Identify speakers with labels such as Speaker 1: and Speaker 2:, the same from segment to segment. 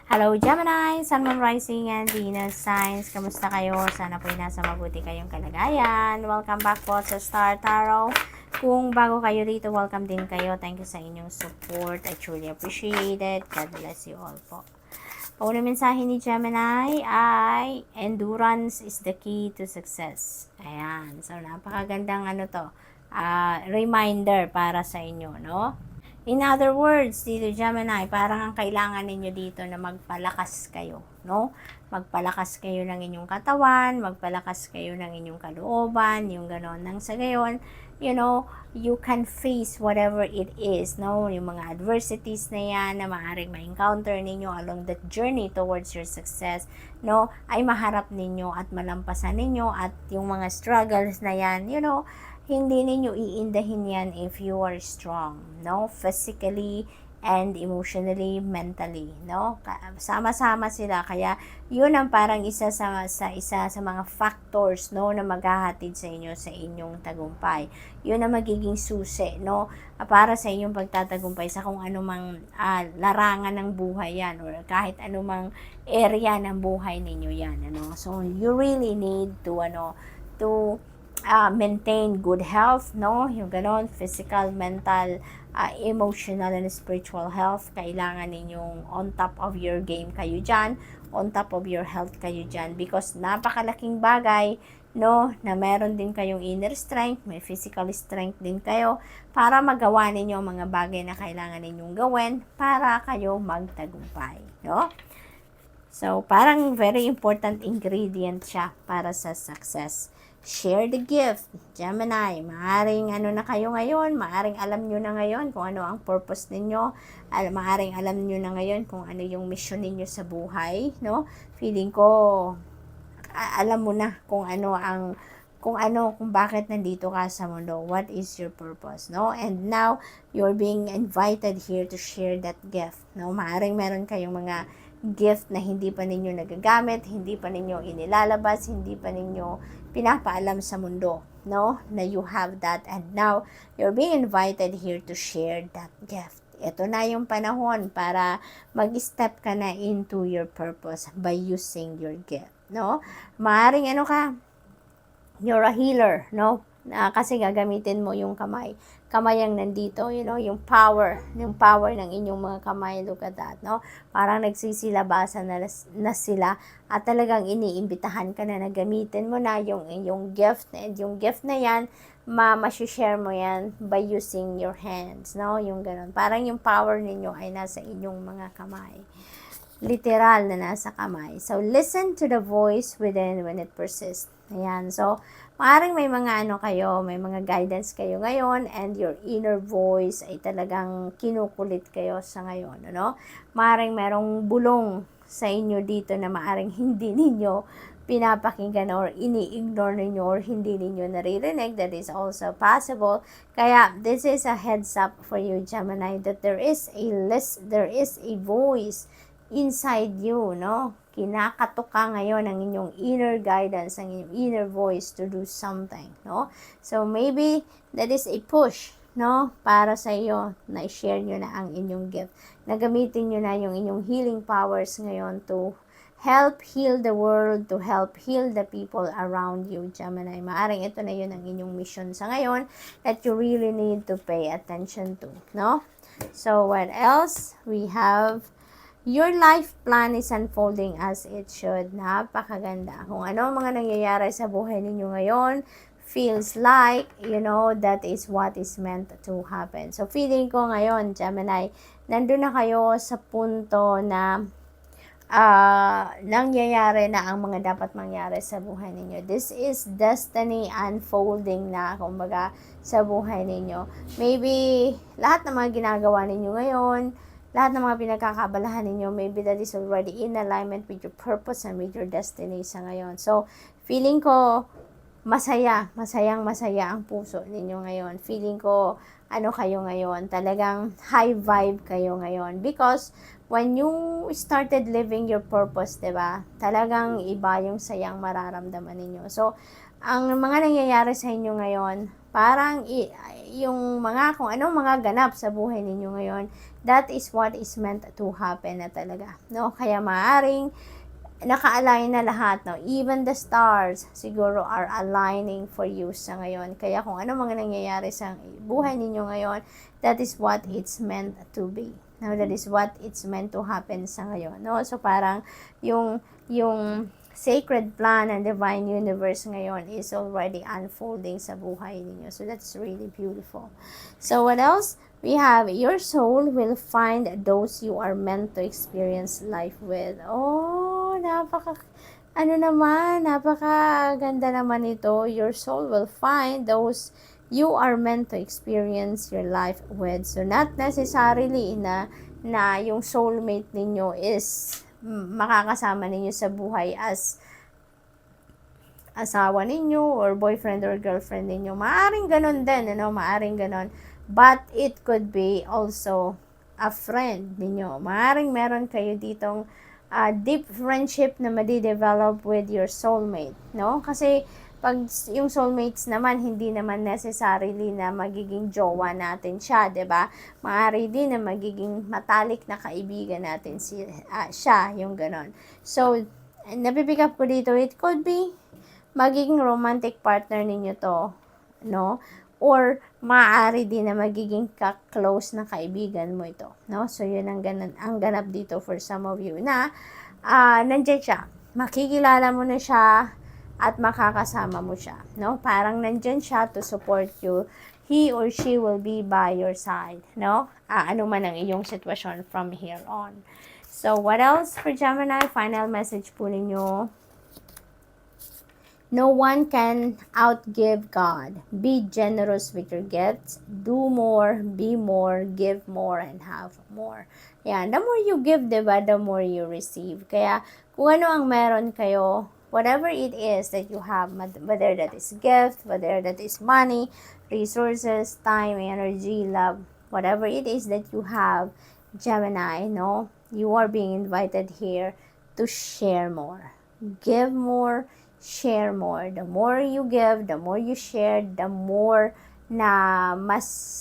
Speaker 1: Hello Gemini, Sun, Moon, Rising, and Venus signs. Kamusta kayo? Sana po'y nasa mabuti kayong kalagayan. Welcome back po sa Star Tarot. Kung bago kayo dito, welcome din kayo. Thank you sa inyong support. I truly appreciate it. God bless you all po. Paunang mensahe ni Gemini ay endurance is the key to success. Ayan. So, napakagandang reminder para sa inyo, no? In other words, dito Gemini, parang ang kailangan ninyo dito na magpalakas kayo, no? Magpalakas kayo ng inyong katawan, magpalakas kayo ng inyong kalooban, yung ganon. Nang sa gayon, you can face whatever it is, no? Yung mga adversities na yan na maaaring ma-encounter ninyo along that journey towards your success, no? Ay maharap ninyo at malampasan ninyo at yung mga struggles na yan, hindi ninyo iindahin yan if you are strong, no? Physically and emotionally, mentally, no? Sama-sama sila, kaya yun ang parang isa sa mga factors, no, na maghahatid sa inyo sa inyong tagumpay. Yun ang magiging susi, no, para sa inyong pagtatagumpay sa kung anumang larangan ng buhay yan or kahit anumang area ng buhay ninyo yan, ano. So you really need to maintain good health, no? Yung ganon, physical, mental, emotional, and spiritual health. Kailangan ninyong on top of your game kayo dyan, on top of your health kayo dyan, because napakalaking bagay, no, na meron din kayong inner strength, may physical strength din kayo para magawa ninyo ang mga bagay na kailangan ninyong gawin para kayo magtagumpay, no? So, parang very important ingredient siya para sa success. Share the gift, Gemini. Maaring na kayo ngayon, maaring alam nyo na ngayon kung ano ang purpose ninyo, maaring alam nyo na ngayon kung ano yung mission ninyo sa buhay, no? Feeling ko, alam mo na kung bakit nandito ka sa mundo, what is your purpose, no? And now, you're being invited here to share that gift, no? Maaring meron kayong mga gift na hindi pa ninyo nagagamit, hindi pa ninyo inilalabas, hindi pa ninyo pinapaalam sa mundo, no? Na you have that, and now you're being invited here to share that gift. Ito na yung panahon para mag-step ka na into your purpose by using your gift, no? Maaring you're a healer, no? Kasi gagamitin mo yung kamay ang nandito, yung power ng inyong mga kamay, look at that, no? Parang nagsisilabasan na sila at talagang iniimbitahan ka na gamitin mo na yung gift, and yung gift na yan, ma-share mo yan by using your hands, no? Yung ganun. Parang yung power ninyo ay nasa inyong mga kamay. Literal na nasa kamay. So, listen to the voice within when it persists. Ayan. So, maaaring may mga may mga guidance kayo ngayon, and your inner voice ay talagang kinukulit kayo sa ngayon, ano? Maaaring merong bulong sa inyo dito na maaaring hindi ninyo pinapakinggan or ini-ignore ninyo or hindi ninyo naririnig. That is also possible. Kaya, this is a heads up for you, Gemini, that there is a voice inside you, no? Kinakatok ka ngayon ng inyong inner guidance, ng inyong inner voice to do something, no? So, maybe that is a push, no? Para sa iyo, na i-share nyo na ang inyong gift. Nagamitin nyo na yung inyong healing powers ngayon to help heal the world, to help heal the people around you, Gemini. Maaring ito na yun ang inyong mission sa ngayon that you really need to pay attention to, no? So, what else? We have your life plan is unfolding as it should. Napakaganda. Kung ano mga nangyayari sa buhay ninyo ngayon, feels like, that is what is meant to happen. So, feeling ko ngayon, Gemini, nandun na kayo sa punto na nangyayari na ang mga dapat mangyari sa buhay ninyo. This is destiny unfolding na, kumbaga, sa buhay ninyo. Maybe, lahat ng mga ginagawa ninyo ngayon, lahat ng mga pinagkakabalahan ninyo, maybe that is already in alignment with your purpose and with your destiny sa ngayon. So, feeling ko, masaya ang puso ninyo ngayon. Feeling ko, kayo ngayon, talagang high vibe kayo ngayon. Because, when you started living your purpose, diba, talagang iba yung sayang mararamdaman ninyo. So, ang mga nangyayari sa inyo ngayon, Parang yung mga kung anong mga ganap sa buhay ninyo ngayon, that is what is meant to happen na talaga, no? Kaya maaring naka-align na lahat, no? Even the stars siguro are aligning for you sa ngayon. Kaya kung ano mga nangyayari sa buhay ninyo ngayon, that is what it's meant to be. No, that is what it's meant to happen sa ngayon, no? So parang yung sacred plan and divine universe ngayon is already unfolding sa buhay ninyo. So that's really beautiful. So what else? We have your soul will find those you are meant to experience life with. Oh, napaka ganda naman ito. Your soul will find those you are meant to experience your life with. So not necessarily na yung soulmate ninyo is makakasama ninyo sa buhay as asawa ninyo or boyfriend or girlfriend ninyo. Maaring ganon din, maaring ganon. But it could be also a friend ninyo. Maaring meron kayo ditong deep friendship na madi-develop with your soulmate, no? Kasi pag yung soulmates naman, hindi naman necessarily na magiging jowa natin siya, 'di ba? Maaari din na magiging matalik na kaibigan natin siya, yung ganon. So, napipick up ko dito, it could be magiging romantic partner ninyo to, no? Or maaari din na magiging ka-close na kaibigan mo ito, no? So yun ang ganap dito for some of you na nandiyan siya, makikilala mo na siya at makakasama mo siya, no? Parang nandiyan siya to support you. He or she will be by your side, no? Ano man ang iyong sitwasyon from here on. So what else for Gemini? Final message po ninyo. No one can outgive God. Be generous with your gifts. Do more, be more, give more, and have more. Yan. The more you give, diba, the more you receive. Kaya, kung ano ang meron kayo, whatever it is that you have, whether that is gift, whether that is money, resources, time, energy, love, whatever it is that you have, Gemini, no? You are being invited here to share more. Give more, share more. The more you give, the more you share, the more na mas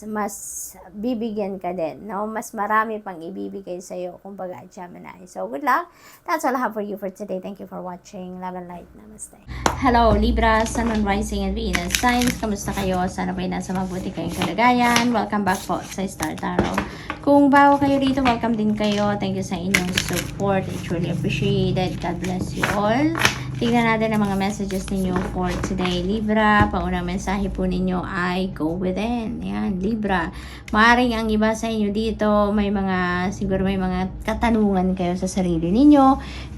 Speaker 1: bibigyan ka din, no? Mas marami pang ibibigay sa iyo, kumbaga, Gemini. So, good luck. That's all I have for you for today. Thank you for watching. Love and light. Namaste. Hello, Libra, Sun, Moon, Rising, and Venus signs. Kamusta kayo? Sana ba'y nasa mabuti kayong kalagayan? Welcome back po sa Star Tarot. Kung bago kayo dito, welcome din kayo. Thank you sa inyong support. I truly appreciate it. God bless you all. Tingnan natin ang mga messages ninyo for today, Libra. Paunang mensahe po ninyo ay go within. Ayan, Libra. Maaring ang iba sa inyo dito, siguro may mga katanungan kayo sa sarili ninyo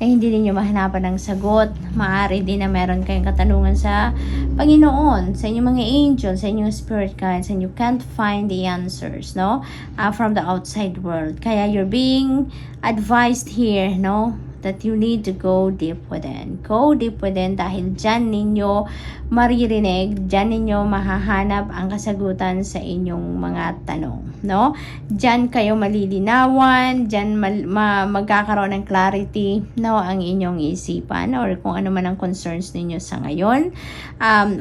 Speaker 1: na hindi ninyo mahanapan ng sagot. Maaari din na meron kayong katanungan sa Panginoon, sa inyong mga angels, sa inyong spirit guides, and you can't find the answers, no? From the outside world. Kaya you're being advised here, no? That you need to go deep within. Go deep within dahil dyan ninyo maririnig, dyan ninyo mahahanap ang kasagutan sa inyong mga tanong, no? Dyan kayo malilinawan, dyan magkakaroon ng clarity, no, ang inyong isipan or kung ano man ang concerns ninyo sa ngayon.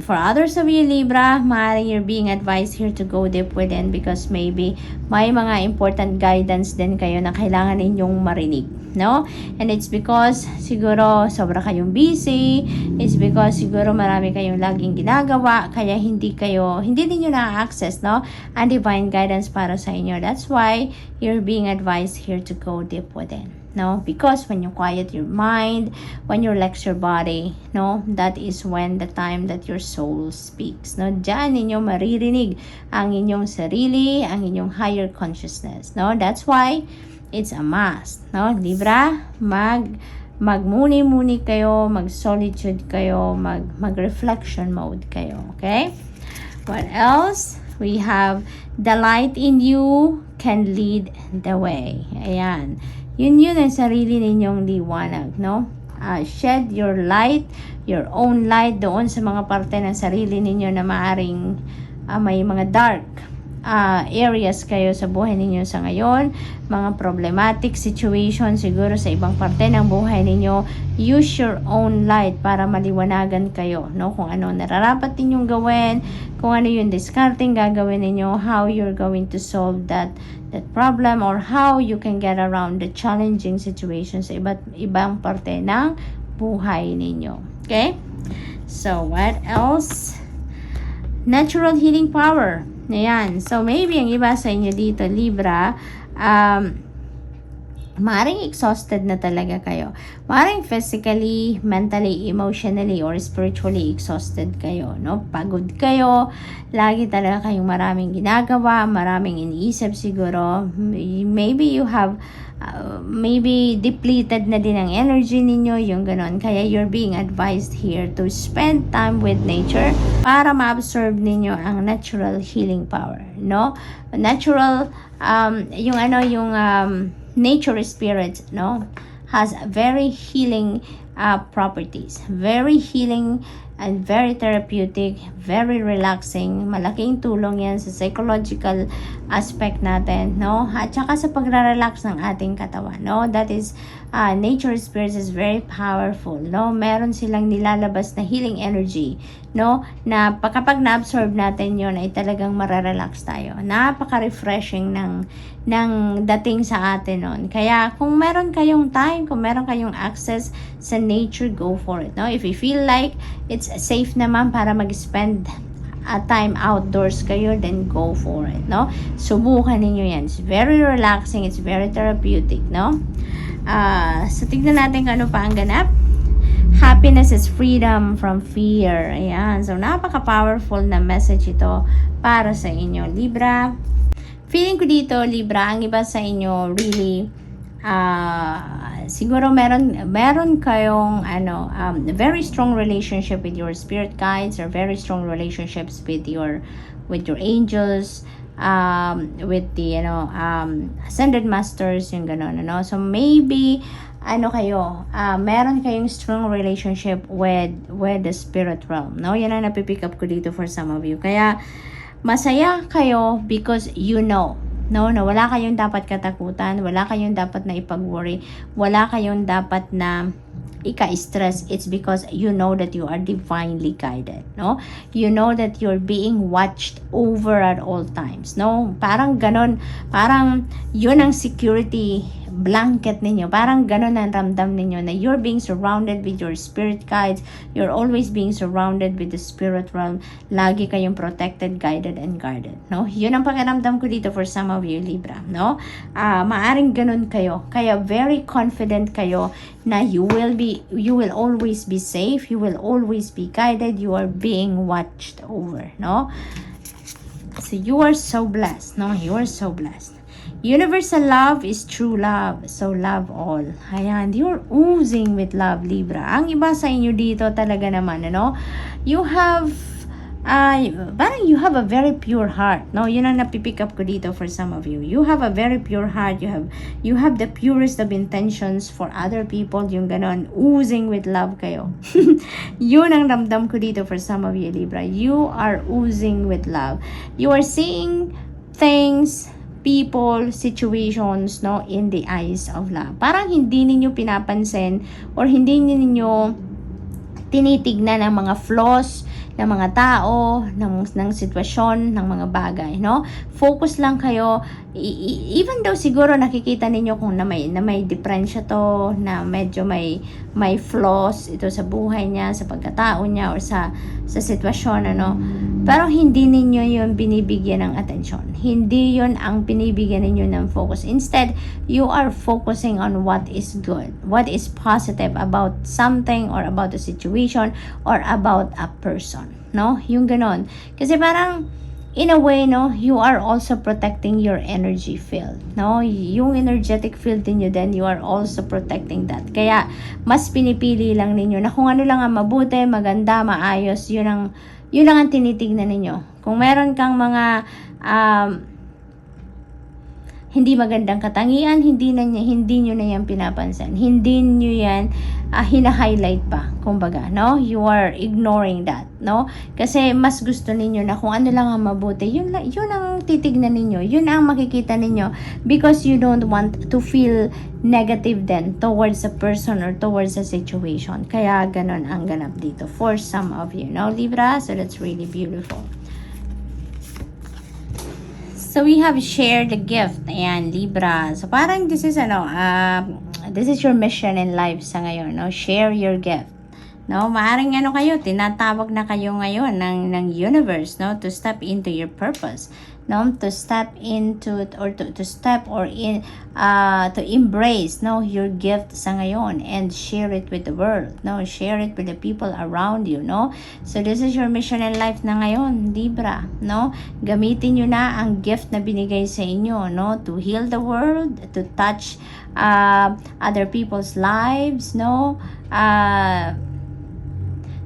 Speaker 1: For others of you, Libra, maaaring you're being advised here to go deep within because maybe may mga important guidance din kayo na kailangan ninyong marinig, no? And it's because siguro sobra kayong busy, it's because siguro marami kayong laging ginagawa, kaya hindi ninyo na-access, no, ang divine guidance para sa inyo. That's why you're being advised here to go deep within, no? Because when you quiet your mind, when you relax your body, no, that is when the time that your soul speaks, no? Diyan ninyo maririnig ang inyong sarili, ang inyong higher consciousness, no? That's why it's a must, no? Libra, magmuni-muni kayo, mag-solitude kayo, mag-reflection mode kayo, okay? What else? We have the light in you can lead the way. Ayan. Yun ang sarili ninyong liwanag, no? Shed your light, your own light doon sa mga parte ng sarili ninyo na maaring may mga dark areas kayo sa buhay ninyo sa ngayon, mga problematic situation siguro sa ibang parte ng buhay ninyo. Use your own light para maliwanagan kayo, no? Kung ano nararapat ninyong gawin, kung ano yung discarding gagawin ninyo, how you're going to solve that problem, or how you can get around the challenging situations sa ibang parte ng buhay ninyo. Okay? So, what else? Natural healing power. Ayan. So, maybe ang iba sa inyo dito, Libra, maaaring exhausted na talaga kayo. Maaaring physically, mentally, emotionally, or spiritually exhausted kayo, no? Pagod kayo, lagi talaga kayong maraming ginagawa, maraming iniisip siguro. Maybe you have, maybe depleted na din ang energy ninyo, yung ganon. Kaya you're being advised here to spend time with nature para ma-absorb ninyo ang natural healing power, no? Natural, nature spirit, no, has very healing properties, very healing and very therapeutic, very relaxing. Malaking tulong yan sa psychological aspect natin, no, at saka sa pagre-relax ng ating katawan, no. That is, nature spirits is very powerful, no. Meron silang nilalabas na healing energy, no, na kapag na-absorb natin yon ay talagang marerelax tayo. Napaka-refreshing ng dating sa atin nun. Kaya kung meron kayong time, kung meron kayong access sa nature, go for it, no. If you feel like it's safe naman para mag-spend time outdoors kayo, then go for it, no. Subukan ninyo yan. It's very relaxing, it's very therapeutic, no. So tignan natin kung ano pa ang ganap. Happiness is freedom from fear. Ayan. So napaka-powerful na message ito para sa inyo, Libra. Feeling ko dito, Libra, ang iba sa inyo really siguro meron kayong very strong relationship with your spirit guides, or very strong relationships with your angels, with the ascended masters, yung ganon, so maybe meron kayong strong relationship with the spirit realm, no. Yan ang napipick up ko dito for some of you. Kaya masaya kayo because you know, no, na wala kayong dapat katakutan, wala kayong dapat na ipag-worry, wala kayong dapat na ika-stress. It's because you know that you are divinely guided, no. You know that you're being watched over at all times, no. Parang ganon, parang yun ang security blanket ninyo. Parang ganon ang ramdam ninyo, na you're being surrounded with your spirit guides. You're always being surrounded with the spirit realm. Lagi kayong protected, guided, and guarded, no. Yun ang pakiramdam ko dito for some of you, Libra, no. Maaring ganon kayo. Kaya very confident kayo na you will always be safe, you will always be guided, you are being watched over, no. So you are so blessed, no. You are so blessed. Universal love is true love, so love all. Ayan, you're oozing with love, Libra. Ang iba sa inyo dito talaga naman, you have parang you have a very pure heart, no. Yun ang napipick up ko dito for some of you. You have a very pure heart. You have the purest of intentions for other people. Yung ganon, oozing with love kayo. Yun ang ramdam ko dito for some of you, Libra. You are oozing with love. You are seeing things, people, situations, no, in the eyes of love. Parang hindi ninyo pinapansin or hindi ninyo tinitignan ang mga flaws ng mga tao, ng sitwasyon, ng mga bagay, no? Focus lang kayo, even though siguro nakikita ninyo kung na may diferensya to, na medyo may flaws ito sa buhay niya, sa pagkatao niya, or sa sitwasyon, pero hindi ninyo yun binibigyan ng atensyon. Hindi yun ang binibigyan ninyo ng focus. Instead, you are focusing on what is good, what is positive about something, or about the situation, or about a person, no? Yung ganon. Kasi parang, in a way, no, you are also protecting your energy field, no? Yung energetic field niyo, then you are also protecting that. Kaya, mas pinipili lang ninyo na kung ano lang ang mabuti, maganda, maayos, yun lang ang tinitignan ninyo. Kung meron kang mga hindi magandang katangian, hindi nyo na yan pinapansin. Hindi nyo yan hina-highlight pa, kumbaga, no? You are ignoring that, no? Kasi mas gusto ninyo na kung ano lang ang mabuti, yun ang titignan ninyo, yun ang makikita ninyo, because you don't want to feel negative then towards a person or towards a situation. Kaya ganon ang ganap dito for some of you, no, Libra? So that's really beautiful. So we have shared the gift. Ayan, Libra. So parang this is this is your mission in life sa ngayon, no? Share your gift. No, maaring kayo, tinatawag na kayo ngayon ng universe, no, to step into your purpose, no, to step into or to step or in to embrace, no, your gift sa ngayon and share it with the world, no, share it with the people around you, no. So this is your mission in life na ngayon, Libra, no. Gamitin niyo na ang gift na binigay sa inyo, no, to heal the world, to touch other people's lives, no,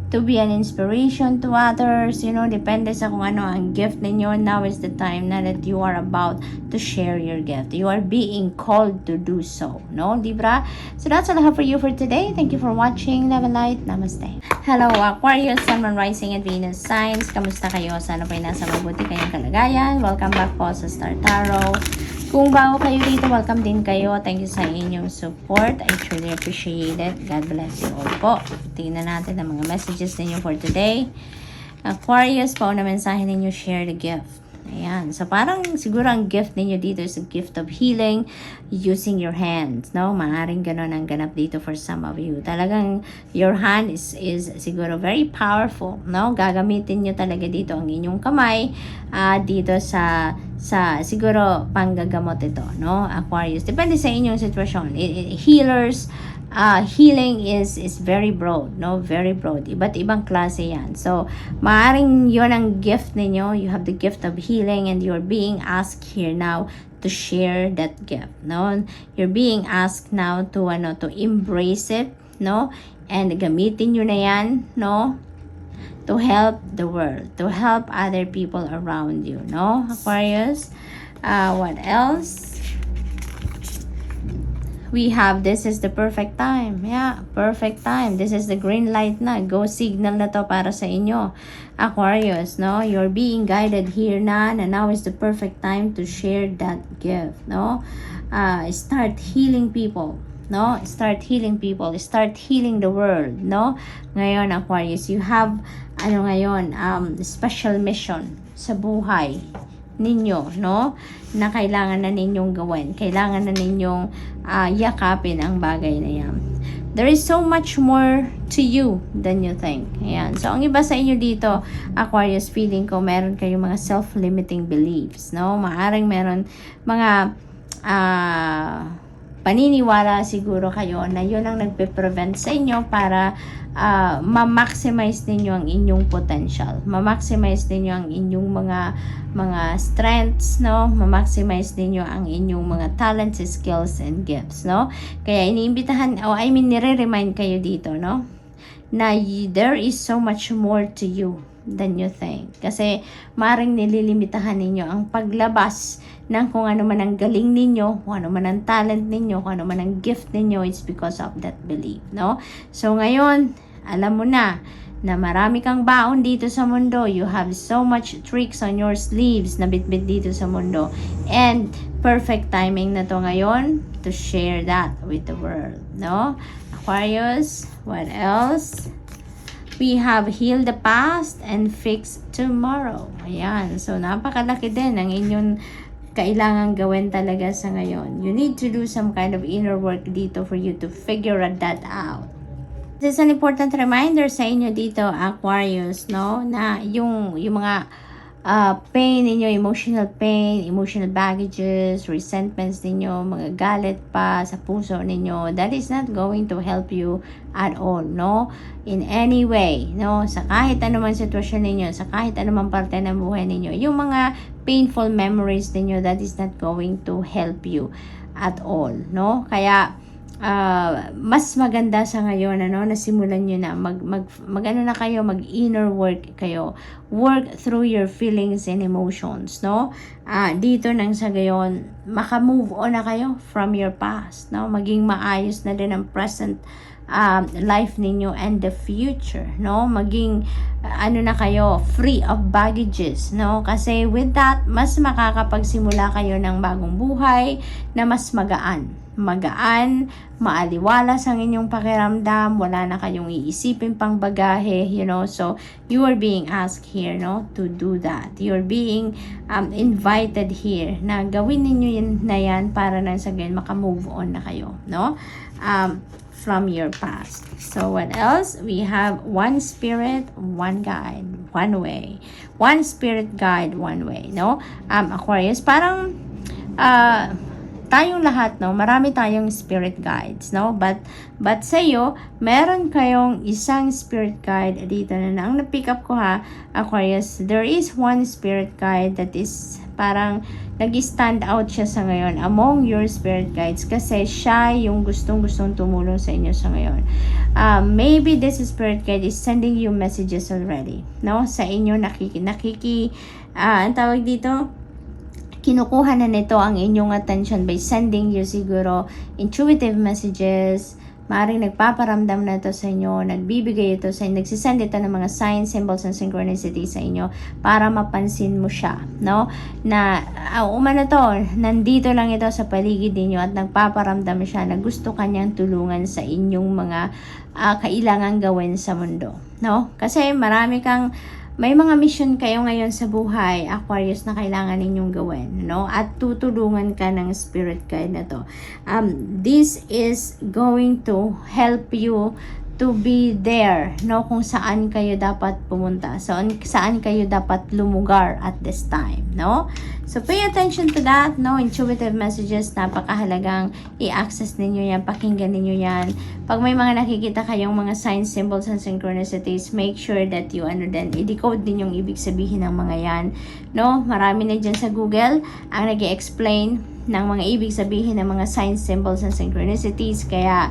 Speaker 1: to be an inspiration to others, you know, depende sa kung ano ang gift ninyo. Now is the time na that you are about to share your gift. You are being called to do so, no, Libra? So that's all I have for you for today. Thank you for watching. Love and light. Namaste. Hello, Aquarius, Sun, Moon, Rising, and Venus signs. Kamusta kayo? Sana po'y nasa mabuti kayong kalagayan. Welcome back po sa Star Tarot. Kung bago kayo dito, welcome din kayo. Thank you sa inyong support. I truly appreciate it. God bless you all po. Tingnan natin ang mga messages ninyo for today. Aquarius, pauna mensahe ninyo, share the gift. Ayan. So, parang siguro ang gift ninyo dito is a gift of healing using your hands, no? Maaring ganon ang ganap dito for some of you. Talagang your hand is siguro very powerful, no? Gagamitin nyo talaga dito ang inyong kamay dito sa siguro panggagamot ito, no? Aquarius. Depende sa inyong sitwasyon. Healers, healing is very broad, no? Very broad. Iba't ibang klase yan. So, maaring yon ang gift ninyo. You have the gift of healing and you're being asked here now to share that gift, no? You're being asked now to embrace it, no? And gamitin nyo na yan, no? To help the world, to help other people around you, no, Aquarius? What else? We have, this is the perfect time. Yeah, perfect time. This is the green light na. Go signal na to para sa inyo, Aquarius, no? You're being guided here na now is the perfect time to share that gift, no? Start healing people, no? Start healing people. Start healing the world, no? Ngayon, Aquarius, you have, special mission sa buhay ninyo, no? Na kailangan na ninyong gawin. Kailangan na ninyong yakapin ang bagay na yan. There is so much more to you than you think. Ayan. So, ang iba sa inyo dito, Aquarius, feeling ko meron kayong mga self-limiting beliefs, no? Maaring meron mga paniniwala siguro kayo na yun ang nagpe-prevent sa inyo para ma-maximize ninyo ang inyong potential. Ma-maximize ninyo ang inyong mga strengths, no? Ma-maximize ninyo ang inyong mga talents, skills, and gifts, no? Kaya iniimbitahan, nire-remind kayo dito, no? Na there is so much more to you than you think. Kasi maring nililimitahan ninyo ang paglabas ng kung ano man ang galing ninyo, kung ano man ang talent ninyo, kung ano man ang gift ninyo. It's because of that belief, no? So ngayon, alam mo na marami kang baon dito sa mundo. You have so much tricks on your sleeves na bitbit dito sa mundo. And perfect timing na to ngayon to share that with the world, no? Aquarius, what else? We have healed the past and fix tomorrow. Ayan. So, napakalaki din ang inyong kailangan gawin talaga sa ngayon. You need to do some kind of inner work dito for you to figure that out. This is an important reminder sa inyo dito, Aquarius, no? Na yung mga pain ninyo, emotional pain, emotional baggages, resentments ninyo, mga galit pa sa puso ninyo, that is not going to help you at all, no? In any way, no? Sa kahit anumang sitwasyon ninyo, sa kahit anumang parte ng buhay ninyo, yung mga painful memories ninyo, that is not going to help you at all, no? Kaya, mas maganda sa ngayon na simulan nyo na mag inner work kayo, work through your feelings and emotions, no? Dito nang sa gayon maka-move on na kayo from your past, no? Maging maayos na din ang present life ninyo and the future, no? Maging ano na kayo, free of baggages, no? Kasi with that, mas makakapagsimula kayo ng bagong buhay na mas magaan, maaliwalas ang inyong pakiramdam, wala na kayong iisipin pang bagahe, so you are being asked here, no, to do that. You're being invited here na gawin ninyo yan para nang sa ganyan makamove on na kayo, no, from your past. So what else? We have one spirit, one guide, one way. One spirit guide, one way, no? Aquarius, parang tayong lahat, no, marami tayong spirit guides, no, but sa iyo, meron kayong isang spirit guide dito na ang na-pick up ko, ha, Aquarius. There is one spirit guide that is parang nag-stand out siya sa ngayon among your spirit guides kasi siya yung gustong-gustong tumulong sa inyo sa ngayon. Maybe this spirit guide is sending you messages already, no, sa inyo ang tawag dito, kinukuha na nito ang inyong attention by sending you siguro intuitive messages. Maaaring nagpaparamdam na ito sa inyo, nagbibigay ito sa inyo, nagsisend ito ng mga signs, symbols, and synchronicity sa inyo para mapansin mo siya, no? Na umano to, nandito lang ito sa paligid ninyo at nagpaparamdam siya na gusto kanyang tulungan sa inyong mga kailangang gawin sa mundo, no? Kasi may mga mission kayo ngayon sa buhay, Aquarius, na kailangan ninyong gawin, no? At tutulungan ka ng spirit guide na to. This is going to help you to be there, no, kung saan kayo dapat pumunta, saan kayo dapat lumugar at this time, no? So pay attention to that, no? Intuitive messages, napakahalagang i-access ninyo yan, pakinggan ninyo yan. Pag may mga nakikita kayong mga signs, symbols, and synchronicities, make sure that you i-decode din yung ibig sabihin ng mga yan, no? Marami na dyan sa Google ang nag-i-explain ng mga ibig sabihin ng mga signs, symbols, and synchronicities, kaya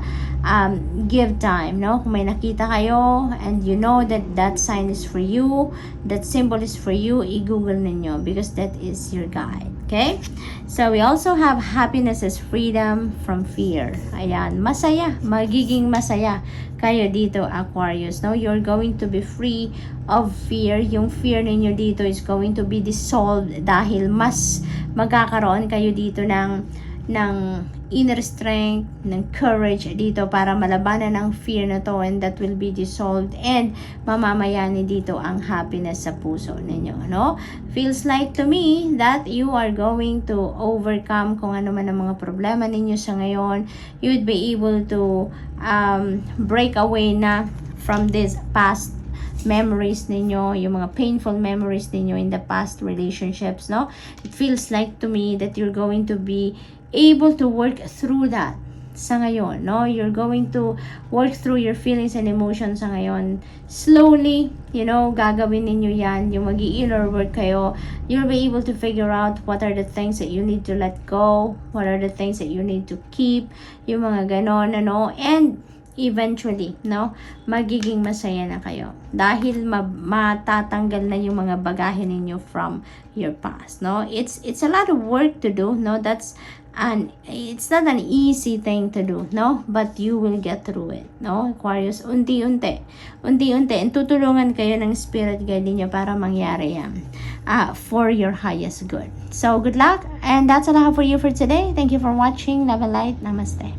Speaker 1: give time, no? Kung may nakita kayo and you know that that sign is for you, that symbol is for you, i-google ninyo because that is your guide. Okay? So we also have happiness is freedom from fear. Ayan, magiging masaya kayo dito, Aquarius, no? You're going to be free of fear. Yung fear ninyo dito is going to be dissolved dahil mas magkakaroon kayo dito ng inner strength, ng courage dito para malabanan ang fear na to, and that will be dissolved and mamamayani dito ang happiness sa puso ninyo, no? Feels like to me that you are going to overcome kung ano man ang mga problema ninyo sa ngayon. You would be able to break away na from this past memories ninyo, yung mga painful memories ninyo in the past relationships, no? It feels like to me that you're going to be able to work through that sa ngayon, no? You're going to work through your feelings and emotions sa ngayon. Slowly, gagawin ninyo yan, yung mag-i-inner work kayo. You'll be able to figure out what are the things that you need to let go, what are the things that you need to keep, yung mga ganon, and eventually, no, magiging masaya na kayo dahil matatanggal na yung mga bagahe ninyo from your past, no? It's a lot of work to do, no? It's not an easy thing to do, no? But you will get through it, no? Aquarius, unti-unti, and tutulungan kayo ng spirit guide niyo para mangyari yan for your highest good. So, good luck, and that's all I have for you for today. Thank you for watching. Love and light. Namaste.